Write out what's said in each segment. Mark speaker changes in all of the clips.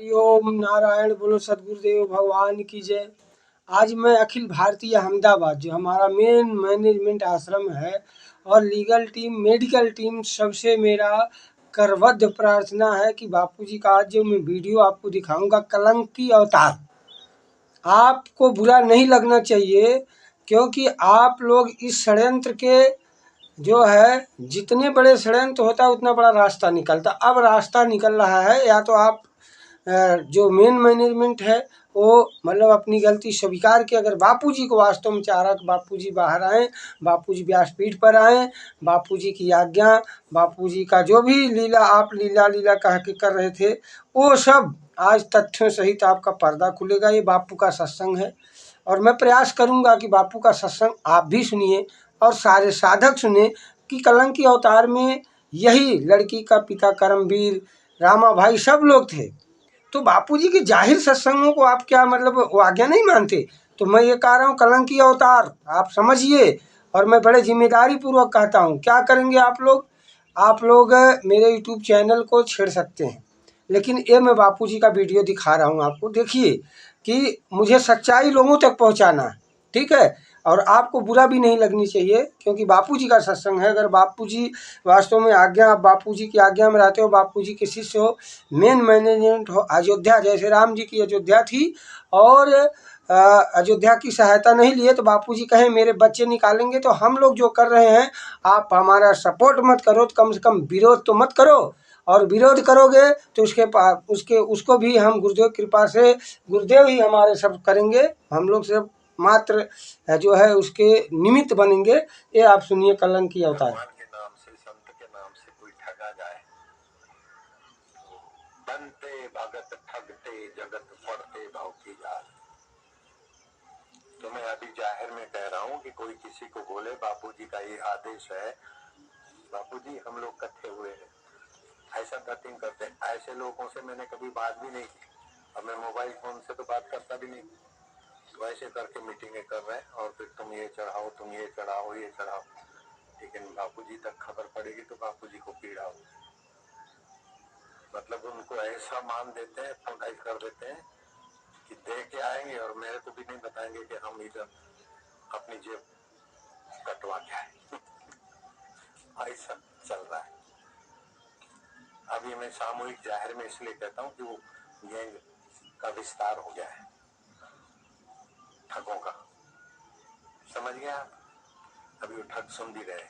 Speaker 1: ओम नारायण बोलो सदगुरुदेव भगवान की जय। आज मैं अखिल भारतीय अहमदाबाद जो हमारा मेन मैनेजमेंट आश्रम है और लीगल टीम मेडिकल टीम सबसे मेरा करबद्ध प्रार्थना है कि बापूजी का आज जो मैं वीडियो आपको दिखाऊंगा कलंकी अवतार, आपको बुरा नहीं लगना चाहिए क्योंकि आप लोग इस षड्यंत्र के जो है जितने बड़े षड्यंत्र होता है उतना बड़ा रास्ता निकलता। अब रास्ता निकल रहा है या तो आप जो मेन मैनेजमेंट है वो मतलब अपनी गलती स्वीकार के अगर बापूजी को वास्तव में चाह रहा कि बापूजी बाहर आएँ, बापूजी व्यासपीठ पर आएँ, बापूजी की आज्ञा, बापूजी का जो भी लीला आप लीला कह के कर रहे थे वो सब आज तथ्यों सहित आपका पर्दा खुलेगा। ये बापू का सत्संग है और मैं प्रयास करूंगा कि बापू का सत्संग आप भी सुनिए और सारे साधक सुने कि कलंकी अवतार में यही लड़की का पिता करमवीर रामा भाई सब लोग थे। तो बापूजी के जाहिर सत्संगों को आप क्या मतलब वो आज्ञा नहीं मानते? तो मैं ये कह रहा हूँ कलंकी अवतार आप समझिए और मैं बड़े जिम्मेदारी पूर्वक कहता हूँ। क्या करेंगे आप लोग मेरे यूट्यूब चैनल को छेड़ सकते हैं, लेकिन ये मैं बापूजी का वीडियो दिखा रहा हूँ आपको। देखिए कि मुझे सच्चाई लोगों तक पहुँचाना है, ठीक है? और आपको बुरा भी नहीं लगनी चाहिए क्योंकि बापूजी का सत्संग है। अगर बापूजी वास्तव में आज्ञा, आप बापूजी की आज्ञा में रहते हो, बापूजी के शिष्य हो, मेन मैनेजमेंट हो, अयोध्या जैसे राम जी की अयोध्या थी और अयोध्या की सहायता नहीं लिए तो बापूजी कहें मेरे बच्चे निकालेंगे। तो हम लोग जो कर रहे हैं आप हमारा सपोर्ट मत करो तो कम से कम विरोध तो मत करो, और विरोध करोगे तो उसको भी हम गुरुदेव कृपा से गुरुदेव ही हमारे सब करेंगे, हम लोग सब मात्र जो है उसके निमित्त बनेंगे। ये आप सुनिए कलंकी अवतार।
Speaker 2: भगवान के नाम से, संत के नाम से कोई ठगा जाए, बनते भगत ठगते जगत पड़ते भाव की जाल। तो मैं अभी जाहिर में कह रहा हूँ कि कोई किसी को बोले बापूजी का ये आदेश है, बापूजी हम लोग इकट्ठे हुए हैं, ऐसा कटिंग करते हैं, ऐसे लोगों से मैंने कभी बात भी नहीं की। अब मैं मोबाइल फोन से तो बात करता भी नहीं, वैसे करके मीटिंगें कर रहे हैं और फिर तुम ये चढ़ाओ, तुम ये चढ़ाओ, ये चढ़ाओ। लेकिन बापूजी तक खबर पड़ेगी तो बापूजी को पीड़ा हो, मतलब उनको ऐसा मान देते हैं, फंडाई कर देते हैं कि दे के आएंगे और मेरे को भी नहीं बताएंगे कि हम इधर अपनी जेब कटवा के आए। ऐसा चल रहा है। अभी मैं सामूहिक जाहिर में इसलिए कहता हूँ कि वो गैंग का विस्तार हो गया है, ठगों का, समझ गया? अभी वो ठग सुन भी रहे।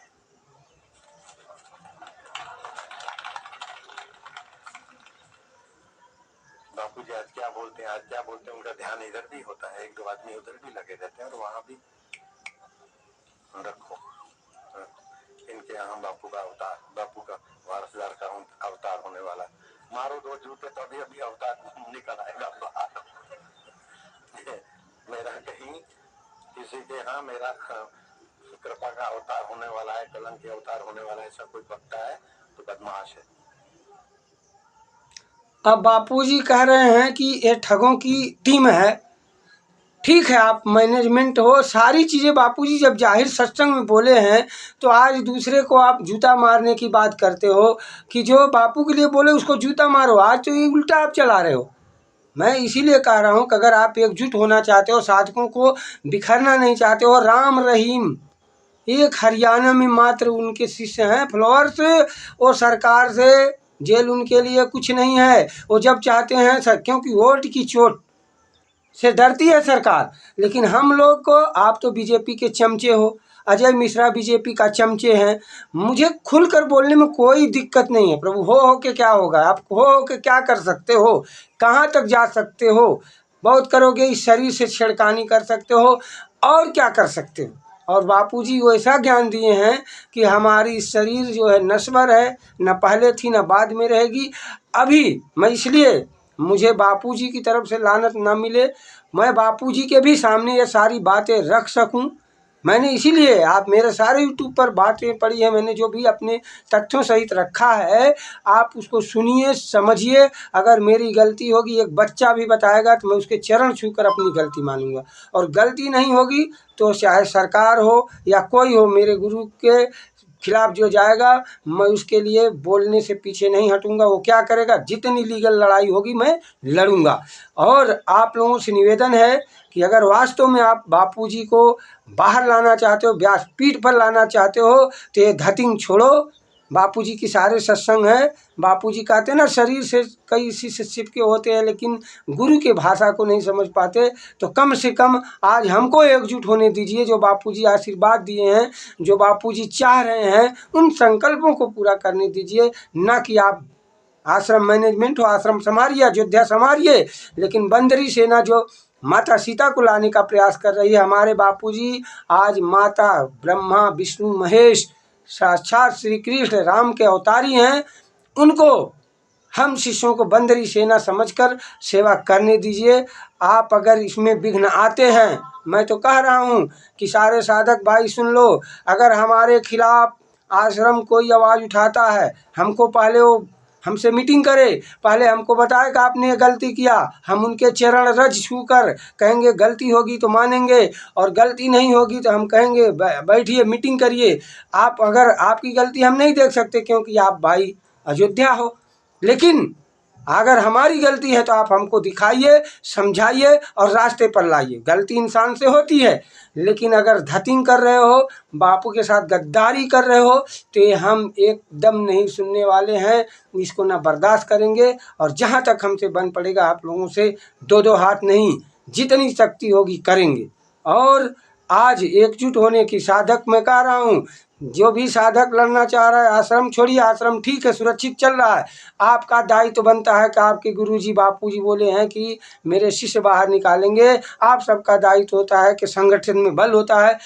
Speaker 2: बापूजी आज क्या बोलते हैं, उनका ध्यान इधर भी होता है, एक दो आदमी उधर भी लगे रहते हैं और वहां भी रखो। इनके यहाँ बापू का अवतार, बापू का वारसदार का अवतार होने वाला। मारो दो जूते तो अभी अभी अवतार निकल आएगा बाहर। मेरा कहीं किसी के यहाँ मेरा कृपा का अवतार होने वाला है, कलंक के अवतार होने वाला है, ऐसा कोई पक्का है तो बदमाश है।
Speaker 1: अब बापूजी कह रहे हैं कि ये ठगों की टीम है, ठीक है, आप मैनेजमेंट हो, सारी चीज़ें बापूजी जब जाहिर सत्संग में बोले हैं तो आज दूसरे को आप जूता मारने की बात करते हो कि जो बापू के लिए बोले उसको जूता मारो। आज तो ये उल्टा आप चला रहे हो। मैं इसीलिए कह रहा हूँ कि अगर आप एकजुट होना चाहते हो, साधकों को बिखरना नहीं चाहते हो, राम रहीम एक हरियाणा में मात्र उनके शिष्य हैं, फ्लावर्स, और सरकार से जेल उनके लिए कुछ नहीं है। वो जब चाहते हैं सर, क्योंकि वोट की चोट से डरती है सरकार। लेकिन हम लोग को, आप तो बीजेपी के चमचे हो, अजय मिश्रा बीजेपी का चमचे हैं, मुझे खुलकर बोलने में कोई दिक्कत नहीं है। प्रभु हो के क्या होगा, आप हो के क्या कर सकते हो, कहाँ तक जा सकते हो? बहुत करोगे, इस शरीर से छेड़खानी कर सकते हो और क्या कर सकते हो। और बापूजी वैसा ज्ञान दिए हैं कि हमारी शरीर जो है नश्वर है, न पहले थी न बाद में रहेगी। अभी मैं इसलिए, मुझे बापूजी की तरफ से लानत न मिले, मैं बापूजी के भी सामने ये सारी बातें रख सकूं, मैंने इसीलिए, आप मेरे सारे यूट्यूब पर बातें पड़ी हैं, मैंने जो भी अपने तथ्यों सहित रखा है, आप उसको सुनिए, समझिए। अगर मेरी गलती होगी, एक बच्चा भी बताएगा तो मैं उसके चरण छूकर अपनी गलती मानूंगा, और गलती नहीं होगी तो चाहे सरकार हो या कोई हो, मेरे गुरु के खिलाफ जो जाएगा मैं उसके लिए बोलने से पीछे नहीं हटूंगा। वो क्या करेगा, जितनी लीगल लड़ाई होगी मैं लड़ूंगा। और आप लोगों से निवेदन है कि अगर वास्तव में आप बापूजी को बाहर लाना चाहते हो, व्यासपीठ पर लाना चाहते हो, तो ये धतिंग छोड़ो। बापूजी की सारे सत्संग है। बापूजी कहते हैं ना, शरीर से कई शिष्य चिपके होते हैं लेकिन गुरु के भाषा को नहीं समझ पाते। तो कम से कम आज हमको एकजुट होने दीजिए। जो बापूजी आशीर्वाद दिए हैं, जो बापूजी चाह रहे हैं, उन संकल्पों को पूरा करने दीजिए। ना कि आप आश्रम मैनेजमेंट हो, आश्रम संभालिए, अयोध्या संभालिए, लेकिन बंदरी सेना जो माता सीता को लाने का प्रयास कर रही है। हमारे बापूजी आज माता ब्रह्मा विष्णु महेश साक्षात श्री कृष्ण राम के अवतारी हैं। उनको हम शिष्यों को बंदरी सेना समझकर सेवा करने दीजिए। आप अगर इसमें विघ्न आते हैं, मैं तो कह रहा हूँ कि सारे साधक भाई सुन लो, अगर हमारे खिलाफ आश्रम कोई आवाज़ उठाता है, हमको पहले वो हमसे मीटिंग करे, पहले हमको बताए कि आपने ये गलती किया। हम उनके चरण रज छू कर कहेंगे गलती होगी तो मानेंगे, और गलती नहीं होगी तो हम कहेंगे बैठिए मीटिंग करिए। आप अगर आपकी गलती हम नहीं देख सकते क्योंकि आप भाई अयोध्या हो, लेकिन अगर हमारी गलती है तो आप हमको दिखाइए, समझाइए और रास्ते पर लाइए। गलती इंसान से होती है, लेकिन अगर धतिंग कर रहे हो, बापू के साथ गद्दारी कर रहे हो, तो ये हम एकदम नहीं सुनने वाले हैं। इसको ना बर्दाश्त करेंगे। और जहाँ तक हमसे बन पड़ेगा आप लोगों से दो दो हाथ नहीं, जितनी शक्ति होगी करेंगे। और आज एकजुट होने की साधक मैं कह रहा हूँ, जो भी साधक लड़ना चाह रहा है, आश्रम छोड़िए, आश्रम ठीक है, सुरक्षित चल रहा है। आपका दायित्व तो बनता है कि आपके गुरुजी बापूजी बोले हैं कि मेरे शिष्य बाहर निकालेंगे। आप सबका दायित्व होता है कि संगठन में बल होता है,